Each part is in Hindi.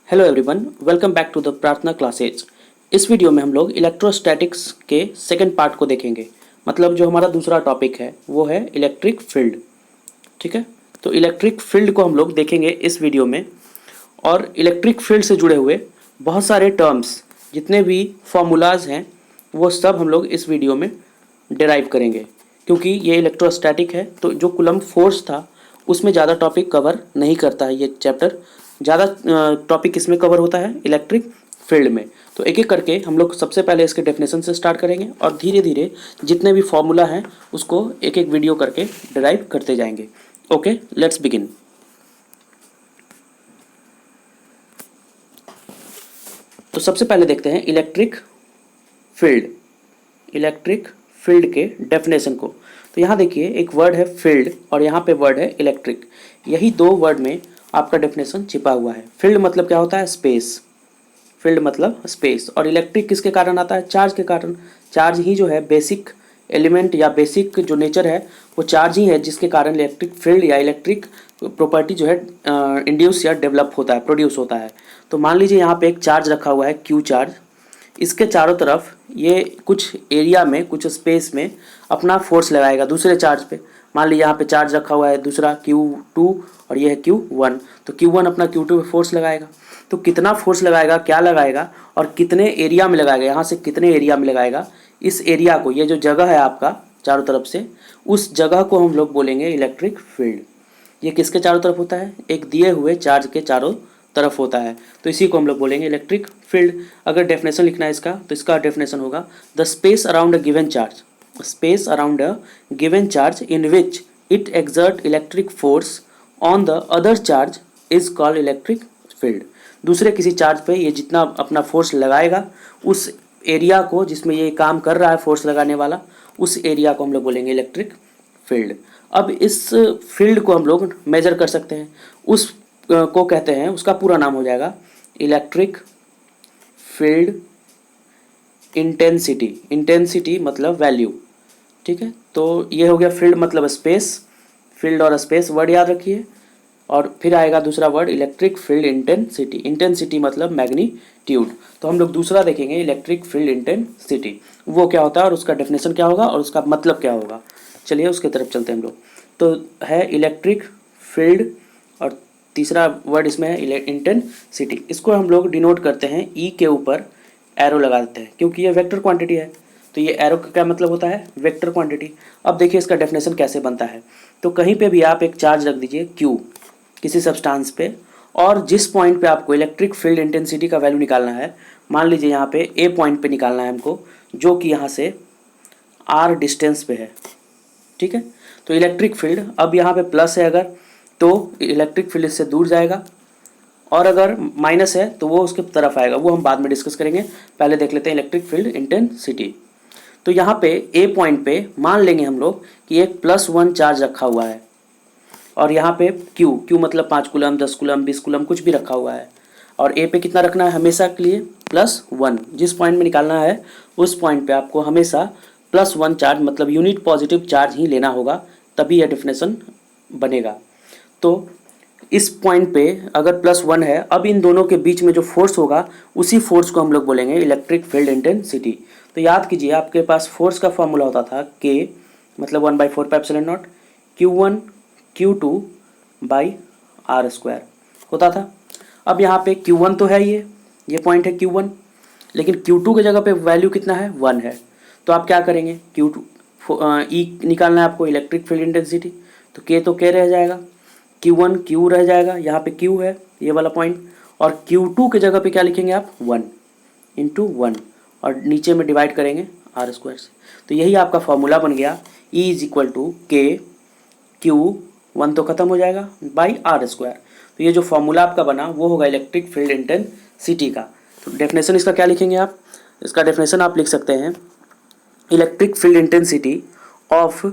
Hello everyone, welcome back to the Prarthana classes. इस वीडियो में हम लोग इलेक्ट्रोस्टैटिक्स के सेकंड पार्ट को देखेंगे। मतलब जो हमारा दूसरा टॉपिक है वो है इलेक्ट्रिक फील्ड। ठीक है, तो इलेक्ट्रिक फील्ड को हम लोग देखेंगे इस वीडियो में। और इलेक्ट्रिक फील्ड से जुड़े हुए बहुत सारे टर्म्स, जितने भी फॉर्मूलाज हैं, वो सब हम लोग इस वीडियो में डिराइव करेंगे। क्योंकि ये इलेक्ट्रोस्टैटिक है तो जो कूलम्ब फोर्स था उसमें ज़्यादा टॉपिक कवर नहीं करता है ये चैप्टर। ज़्यादा टॉपिक इसमें कवर होता है इलेक्ट्रिक फील्ड में। तो एक एक करके हम लोग सबसे पहले इसके डेफिनेशन से स्टार्ट करेंगे और धीरे धीरे जितने भी फॉर्मूला हैं उसको एक एक वीडियो करके डिराइव करते जाएंगे। Okay, let's begin. तो सबसे पहले देखते हैं इलेक्ट्रिक फील्ड के डेफिनेशन को। तो यहाँ देखिए, एक वर्ड है फील्ड और यहाँ पे वर्ड है इलेक्ट्रिक। यही दो वर्ड में आपका डेफिनेशन छिपा हुआ है। फील्ड मतलब क्या होता है? स्पेस। फील्ड मतलब स्पेस। और इलेक्ट्रिक किसके कारण आता है? चार्ज के कारण। चार्ज ही जो है बेसिक एलिमेंट या बेसिक जो नेचर है वो चार्ज ही है, जिसके कारण इलेक्ट्रिक फील्ड या इलेक्ट्रिक प्रॉपर्टी जो है इंड्यूस या डेवलप होता है, प्रोड्यूस होता है। तो मान लीजिए यहाँ पे एक चार्ज रखा हुआ है, क्यू चार्ज। इसके चारों तरफ ये कुछ एरिया में, कुछ स्पेस में अपना फोर्स लगाएगा दूसरे चार्ज पे। मान लीजिए यहाँ पे चार्ज रखा हुआ है दूसरा Q2 और ये है Q1। तो Q1 अपना Q2 पे फोर्स लगाएगा। तो कितना फोर्स लगाएगा, क्या लगाएगा और कितने एरिया में लगाएगा, यहाँ से कितने एरिया में लगाएगा, इस एरिया को, ये जो जगह है आपका चारों तरफ से, उस जगह को हम लोग बोलेंगे इलेक्ट्रिक फील्ड। ये किसके चारों तरफ होता है? एक दिए हुए चार्ज के चारों तरफ होता है। तो इसी को हम लोग बोलेंगे इलेक्ट्रिक फील्ड। अगर डेफिनेशन लिखना है इसका, तो इसका डेफिनेशन होगा the space around a given charge, space around a given charge in which it exert electric force on the other charge is called electric field. दूसरे किसी चार्ज पे ये जितना अपना फोर्स लगाएगा, उस एरिया को जिसमें ये काम कर रहा है फोर्स लगाने वाला, उस एरिया को हम लोग बोलेंगे इलेक्ट्रिक फील्ड। अब इस फील्ड को हम लोग मेजर कर सकते हैं। उस को कहते हैं, उसका पूरा नाम हो जाएगा इलेक्ट्रिक फील्ड इंटेंसिटी। इंटेंसिटी मतलब वैल्यू। ठीक है, तो ये हो गया फील्ड मतलब स्पेस। फील्ड और स्पेस वर्ड याद रखिए। और फिर आएगा दूसरा word electric field intensity. Intensity मतलब मैग्नीट्यूड। तो हम लोग दूसरा देखेंगे इलेक्ट्रिक फील्ड इंटेंसिटी, वो क्या होता है और उसका डेफिनेशन क्या होगा और उसका मतलब क्या होगा। चलिए उसके तरफ चलते हैं हम लोग। तो है इलेक्ट्रिक फील्ड और तीसरा वर्ड इसमें है इंटेंसिटी। इसको हम लोग डिनोट करते हैं ई के ऊपर एरो लगा देते हैं, क्योंकि ये वेक्टर क्वांटिटी है। तो ये एरो का क्या मतलब होता है? Vector quantity. अब देखिए इसका डेफिनेशन कैसे बनता है। तो कहीं पे भी आप एक चार्ज रख दीजिए Q किसी सब्सटेंस पे, और जिस पॉइंट पे आपको इलेक्ट्रिक फील्ड इंटेंसिटी का वैल्यू निकालना है, मान लीजिए यहाँ पे A पॉइंट पे निकालना है हमको, जो कि यहाँ से R डिस्टेंस पे है। ठीक है, तो इलेक्ट्रिक फील्ड, अब यहाँ पे प्लस है अगर, तो इलेक्ट्रिक फील्ड इससे दूर जाएगा, और अगर माइनस है तो वो उसके तरफ आएगा। वो हम बाद में डिस्कस करेंगे, पहले देख लेते हैं इलेक्ट्रिक फील्ड इंटेंसिटी। तो यहाँ पे A पॉइंट पे मान लेंगे हम लोग कि एक +1 चार्ज रखा हुआ है, और यहाँ पे Q मतलब 5 कूलम, 10 कूलम, 20 कूलम कुछ भी रखा हुआ है। और A पे कितना रखना है हमेशा के लिए? +1। जिस पॉइंट में निकालना है उस पॉइंट पे आपको हमेशा +1 चार्ज मतलब यूनिट पॉजिटिव चार्ज ही लेना होगा, तभी यह डेफिनेशन बनेगा। तो इस पॉइंट पे अगर +1 है, अब इन दोनों के बीच में जो फोर्स होगा उसी फोर्स को हम लोग बोलेंगे इलेक्ट्रिक फील्ड इंटेंसिटी। तो याद कीजिए, आपके पास फोर्स का फॉर्मूला होता था K मतलब 1/4πε0 Q1 Q2 बाई R² होता था। अब यहाँ पे Q1 तो है, ये पॉइंट है Q1, लेकिन Q2 की जगह पे वैल्यू कितना है? 1 है। तो आप क्या करेंगे? Q2 E निकालना है आपको, इलेक्ट्रिक फील्ड इंटेंसिटी। तो K तो K रह जाएगा, Q1 Q रह जाएगा, यहाँ पे Q है ये वाला पॉइंट, और Q2 की जगह पे क्या लिखेंगे आप? 1 × 1, और नीचे में डिवाइड करेंगे R² से। तो यही आपका फॉर्मूला बन गया, E = K Q1 तो खत्म हो जाएगा बाई R²। तो ये जो फॉर्मूला आपका बना वो होगा इलेक्ट्रिक फील्ड इंटेंसिटी का। तो डेफिनेशन इसका क्या लिखेंगे आप? इसका डेफिनेशन आप लिख सकते हैं electric field intensity of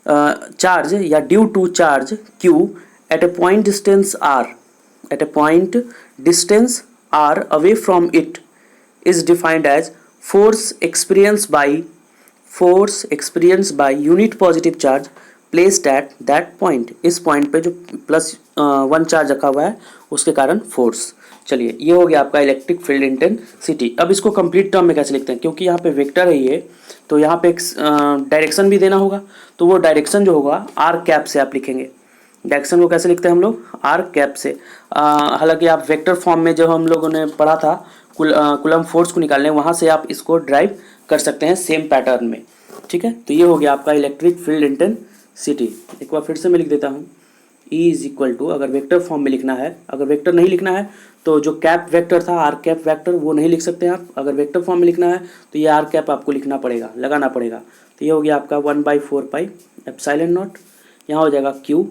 charge या due to charge Q at a point distance r away from it is defined as force experienced by unit positive charge placed at that point। इस पॉइंट पे जो +1 चार्ज रखा हुआ है उसके कारण फोर्स। चलिए ये हो गया आपका इलेक्ट्रिक फील्ड इंटेंसिटी। अब इसको कंप्लीट टर्म में कैसे लिखते हैं, क्योंकि यहाँ पे वेक्टर है ये, तो यहाँ पे एक डायरेक्शन भी देना होगा, तो वो डायरेक्शन जो होगा आर कैप से आप लिखेंगे। डायरेक्शन को कैसे लिखते हैं हम लोग, आर कैप से। हालांकि आप वेक्टर फॉर्म में जो हम लोगों ने पढ़ा था कूलम फोर्स को निकालने, वहाँ से आप इसको ड्राइव कर सकते हैं सेम पैटर्न में। ठीक है, तो ये हो गया आपका इलेक्ट्रिक फील्ड इंटेंसिटी। एक बार फिर से मैं लिख देता हूँ, E इज इक्वल टू, अगर वेक्टर फॉर्म में लिखना है, अगर वेक्टर नहीं लिखना है तो जो कैप वेक्टर था आर कैप वेक्टर वो नहीं लिख सकते हैं आप। अगर वेक्टर फॉर्म में लिखना है तो ये आर कैप आपको लिखना पड़ेगा, लगाना पड़ेगा। तो ये हो गया आपका 1/4 एप्सिलॉन नॉट, यहाँ हो जाएगा Q,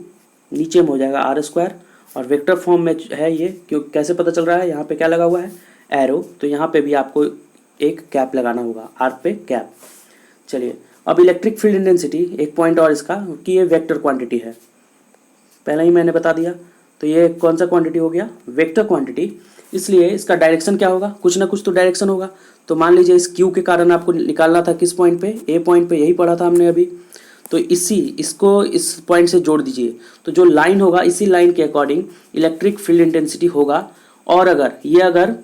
नीचे में हो जाएगा आर स्क्वायर, और वेक्टर फॉर्म में है ये, क्यों कैसे पता चल रहा है, यहाँ पे क्या लगा हुआ है, एरो, तो यहाँ पे भी आपको एक कैप लगाना होगा, आर पे कैप। चलिए अब इलेक्ट्रिक फील्ड इंटेंसिटी, एक पॉइंट और इसका कि ये वेक्टर क्वांटिटी है, पहले ही मैंने बता दिया। तो ये कौन सा क्वांटिटी हो गया, वेक्टर क्वांटिटी, इसलिए इसका डायरेक्शन क्या होगा, कुछ ना कुछ तो डायरेक्शन होगा। तो मान लीजिए इस Q के कारण आपको निकालना था किस पॉइंट पे, A पॉइंट पे, यही पढ़ा था हमने अभी। तो इसको इस पॉइंट से जोड़ दीजिए, तो जो लाइन होगा इसी लाइन के अकॉर्डिंग इलेक्ट्रिक फील्ड इंटेंसिटी होगा। और अगर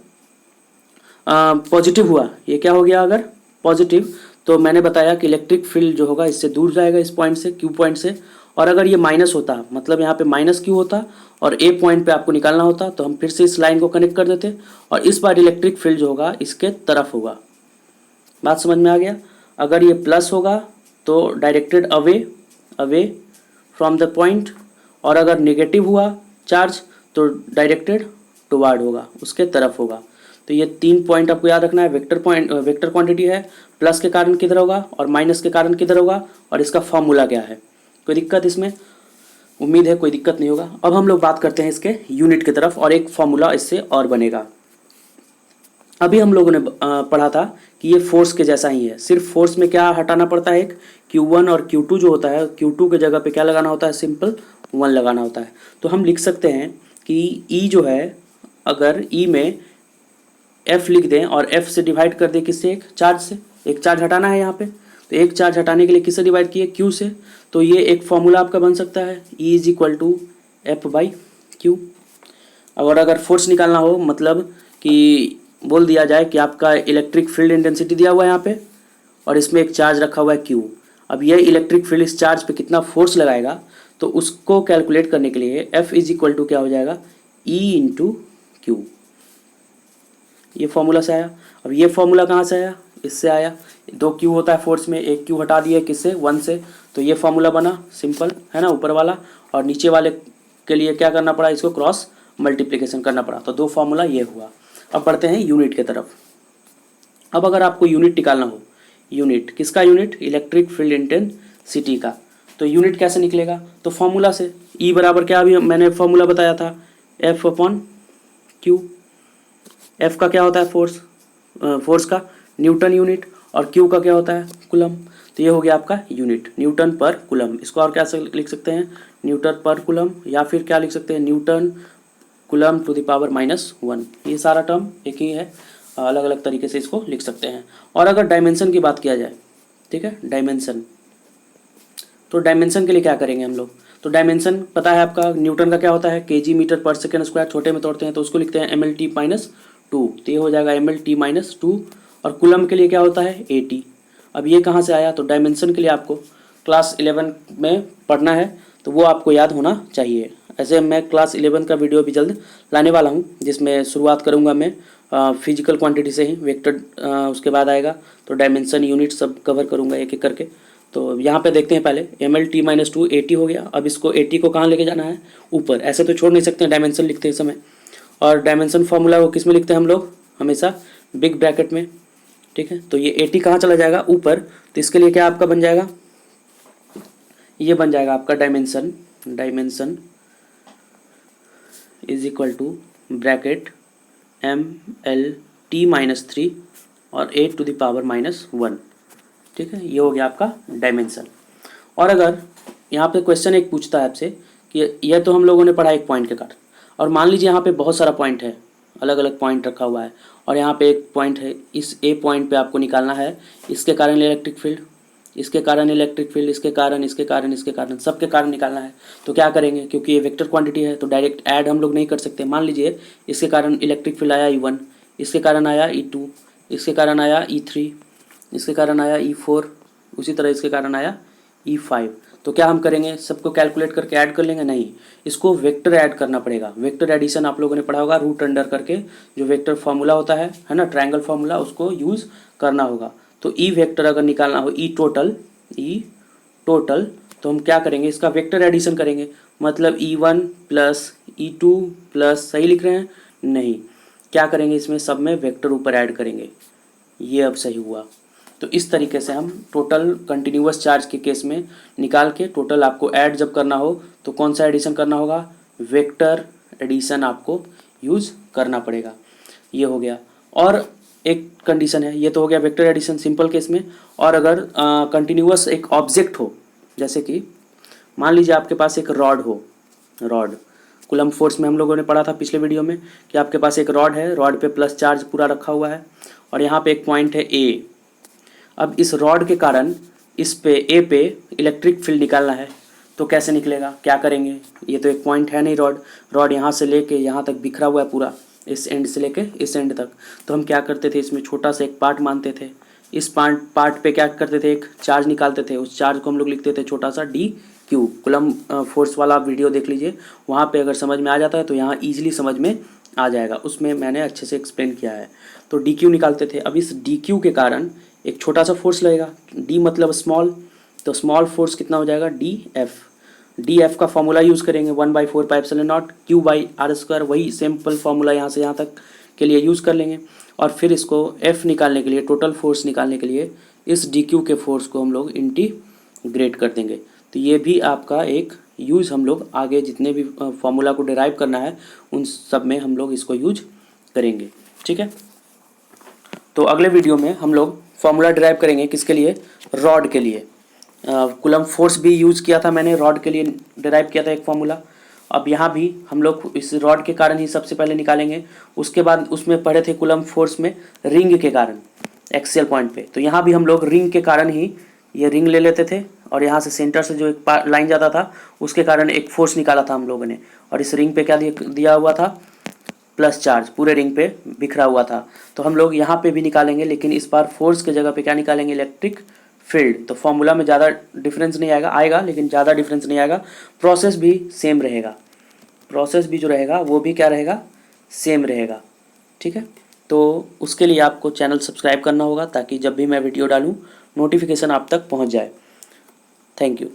पॉजिटिव हुआ, ये क्या हो गया अगर पॉजिटिव, तो मैंने बताया कि इलेक्ट्रिक फील्ड जो होगा इससे दूर जाएगा, इस पॉइंट से, Q पॉइंट से। और अगर ये माइनस होता, मतलब यहाँ पे माइनस Q होता और A पॉइंट पे आपको निकालना होता, तो हम फिर से इस लाइन को कनेक्ट कर देते और इस बार इलेक्ट्रिक फील्ड जो होगा इसके तरफ होगा। बात समझ में आ गया। अगर ये प्लस होगा तो directed away from the point, और अगर नेगेटिव हुआ चार्ज तो डायरेक्टेड टुवार्ड होगा, उसके तरफ होगा। तो ये 3 पॉइंट आपको याद रखना है। वेक्टर क्वांटिटी है, प्लस के कारण किधर होगा और माइनस के कारण किधर होगा, और इसका फॉर्मूला क्या है। कोई दिक्कत इसमें, उम्मीद है कोई दिक्कत नहीं होगा। अब हम लोग बात करते हैं इसके यूनिट की तरफ, और एक फॉर्मूला इससे और बनेगा। अभी हम लोगों ने पढ़ा था कि ये फोर्स के जैसा ही है, सिर्फ फोर्स में क्या हटाना पड़ता है, एक Q1 और Q2 जो होता है, Q2 के जगह पे क्या लगाना होता है, सिंपल 1 लगाना होता है। तो हम लिख सकते हैं कि E जो है, अगर E में F लिख दें और F से डिवाइड कर दें किससे, एक चार्ज से, एक चार्ज हटाना है यहाँ पे, तो एक चार्ज हटाने के लिए किससे डिवाइड किए, Q से। तो ये एक फॉर्मूला आपका बन सकता है, E is equal to F/Q। और अगर फोर्स निकालना हो, मतलब कि बोल दिया जाए कि आपका इलेक्ट्रिक फील्ड इंटेंसिटी दिया हुआ है यहाँ पे, और इसमें एक चार्ज रखा हुआ है Q। अब ये इलेक्ट्रिक फील्ड इस चार्ज पे कितना फोर्स लगाएगा, तो उसको कैलकुलेट करने के लिए F इज इक्वल टू क्या हो जाएगा, E इंटू Q। ये फॉर्मूला से आया। अब ये फॉर्मूला कहाँ से आया, इससे आया। 2 Q होता है फोर्स में, एक Q हटा दिया किससे, 1 से, तो ये फॉर्मूला बना, सिंपल है ना, ऊपर वाला। और नीचे वाले के लिए क्या करना पड़ा, इसको क्रॉस मल्टीप्लिकेशन करना पड़ा, तो 2 फॉर्मूला ये हुआ। अब बढ़ते हैं यूनिट की तरफ। अब अगर आपको यूनिट निकालना हो, यूनिट किसका, यूनिट इलेक्ट्रिक फील्ड इंटेंसिटी का, तो यूनिट कैसे निकलेगा, तो फॉर्मूला से। E बराबर क्या, अभी मैंने फॉर्मूला बताया था, F/Q। F का क्या होता है, फोर्स का न्यूटन यूनिट, और Q का क्या होता है, कूलम। तो ये हो गया आपका यूनिट, न्यूटन पर कूलम। इसको और क्या लिख सकते हैं, न्यूटन पर कूलम, या फिर क्या लिख सकते हैं, Newton coulomb to the power -1। ये सारा टर्म एक ही है, अलग अलग तरीके से इसको लिख सकते हैं। और अगर डायमेंशन की बात किया जाए, ठीक है, डायमेंशन, तो डायमेंशन के लिए क्या करेंगे हम लोग, तो डायमेंशन पता है आपका, न्यूटन का क्या होता है, kg मीटर पर सेकेंड स्क्वायर, छोटे में तोड़ते हैं तो उसको लिखते हैं mL/t-2, तो ये हो जाएगा mL/t-2। और कूलम के लिए क्या होता है, AT। अब ये कहाँ से आया, तो डायमेंशन के लिए आपको क्लास 11 में पढ़ना है, तो वो आपको याद होना चाहिए। ऐसे मैं क्लास 11 का वीडियो भी जल्द लाने वाला हूँ, जिसमें शुरुआत करूँगा मैं फिजिकल क्वांटिटी से ही, वेक्टर उसके बाद आएगा, तो डायमेंशन यूनिट सब कवर करूँगा एक एक करके। तो यहाँ पे देखते हैं पहले mL/t-2 AT हो गया। अब इसको AT को कहाँ लेके जाना है, ऊपर, ऐसे तो छोड़ नहीं सकते हैं डायमेंशन लिखते हैं समय। और डायमेंशन फॉर्मूला वो किस में लिखते हैं हम लोग, हमेशा बिग ब्रैकेट में, ठीक है। तो ये AT कहाँ चला जाएगा, ऊपर, तो इसके लिए क्या आपका बन जाएगा, ये बन जाएगा आपका dimension is equal to bracket mL/t-3 और 8⁻⁻1, ठीक है। ये हो गया आपका डायमेंशन। और अगर यहाँ पे क्वेश्चन एक पूछता है आपसे कि यह तो हम लोगों ने पढ़ा एक पॉइंट के कारण, और मान लीजिए यहाँ पे बहुत सारा पॉइंट है, अलग अलग पॉइंट रखा हुआ है, और यहाँ पे एक पॉइंट है, इस A पॉइंट पे आपको निकालना है इसके कारण इलेक्ट्रिक फील्ड, इसके कारण इलेक्ट्रिक फील्ड, इसके कारण, इसके कारण, इसके कारण, सबके कारण निकालना है। तो क्या करेंगे, क्योंकि ये वेक्टर क्वांटिटी है तो डायरेक्ट ऐड हम लोग नहीं कर सकते। मान लीजिए इसके कारण इलेक्ट्रिक फील्ड आया E1, इसके कारण आया E2, इसके कारण आया E3, इसके कारण आया E4, उसी तरह इसके कारण आया E5। तो क्या हम करेंगे, सबको कैलकुलेट करके ऐड कर लेंगे? नहीं, इसको वेक्टर ऐड करना पड़ेगा। वेक्टर एडिशन आप लोगों ने पढ़ा होगा, रूट अंडर करके जो वेक्टर फार्मूला होता है ना, ट्रायंगल फार्मूला, उसको यूज़ करना होगा। तो ई वेक्टर अगर निकालना हो, ई टोटल, तो हम क्या करेंगे, इसका वेक्टर एडिशन करेंगे। मतलब E1 प्लस E2 प्लस, सही लिख रहे हैं? नहीं, क्या करेंगे, इसमें सब में वेक्टर ऊपर ऐड करेंगे। ये अब सही हुआ। तो इस तरीके से हम टोटल कंटिन्यूअस चार्ज के केस में निकाल के टोटल आपको ऐड जब करना हो तो कौन सा एडिशन करना होगा, वेक्टर एडिशन आपको यूज़ करना पड़ेगा। ये हो गया। और एक कंडीशन है, ये तो हो गया वेक्टर एडिशन सिंपल केस में। और अगर कंटिन्यूअस एक ऑब्जेक्ट हो, जैसे कि मान लीजिए आपके पास एक रॉड हो, रॉड कूलम्ब फोर्स में हम लोगों ने पढ़ा था पिछले वीडियो में कि आपके पास एक रॉड है, रॉड पे प्लस चार्ज पूरा रखा हुआ है और यहाँ पे एक पॉइंट है ए। अब इस रॉड के कारण इस पे ए पे इलेक्ट्रिक फील्ड निकालना है, तो कैसे निकलेगा, क्या करेंगे? ये तो एक पॉइंट है नहीं, रॉड यहाँ से लेके यहाँ तक बिखरा हुआ है पूरा, इस एंड से लेके इस एंड तक। तो हम क्या करते थे, इसमें छोटा सा एक पार्ट मानते थे, इस पार्ट पे क्या करते थे, एक चार्ज निकालते थे, उस चार्ज को हम लोग लिखते थे छोटा सा डी क्यू। कूलम्ब फोर्स वाला आप वीडियो देख लीजिए, वहाँ पे अगर समझ में आ जाता है तो यहाँ ईजिली समझ में आ जाएगा, उसमें मैंने अच्छे से एक्सप्लेन किया है। तो डी क्यू निकालते थे। अब इस डी क्यू के कारण एक छोटा सा फोर्स लगेगा, डी मतलब स्मॉल, तो स्मॉल फोर्स कितना हो जाएगा, डी एफ का फॉर्मूला यूज़ करेंगे 1/4 पाई एप्सिलॉन नॉट Q/r²। वही सिंपल फार्मूला यहाँ से यहाँ तक के लिए यूज़ कर लेंगे। और फिर इसको एफ निकालने के लिए, टोटल फोर्स निकालने के लिए, इस डी क्यू के फोर्स को हम लोग इंटीग्रेट कर देंगे। तो ये भी आपका एक यूज़, हम लोग आगे जितने भी फार्मूला को डिराइव करना है उन सब में हम लोग इसको यूज करेंगे। ठीक है, तो अगले वीडियो में हम लोग फार्मूला डिराइव करेंगे किसके लिए, रॉड के लिए। कूलम्ब फोर्स भी यूज़ किया था मैंने, रॉड के लिए डिराइव किया था एक फार्मूला। अब यहाँ भी हम लोग इस रॉड के कारण ही सबसे पहले निकालेंगे, उसके बाद उसमें पढ़े थे कूलम्ब फोर्स में रिंग के कारण एक्सियल पॉइंट पे। तो यहाँ भी हम लोग रिंग के कारण ही ये रिंग ले लेते थे और यहाँ से सेंटर से जो एक लाइन जाता था उसके कारण एक फोर्स निकाला था हम लोगों ने। और इस रिंग पे क्या दिया हुआ था, प्लस चार्ज पूरे रिंग पे बिखरा हुआ था। तो हम लोग यहाँ पे भी निकालेंगे, लेकिन इस बार फोर्स के जगह पे क्या निकालेंगे, इलेक्ट्रिक फील्ड। तो फॉर्मूला में ज़्यादा डिफरेंस नहीं आएगा लेकिन ज़्यादा डिफरेंस नहीं आएगा। प्रोसेस भी सेम रहेगा, प्रोसेस भी जो रहेगा वो भी क्या रहेगा, सेम रहेगा। ठीक है, तो उसके लिए आपको चैनल सब्सक्राइब करना होगा ताकि जब भी मैं वीडियो डालूँ नोटिफिकेशन आप तक पहुँच जाए। Thank you.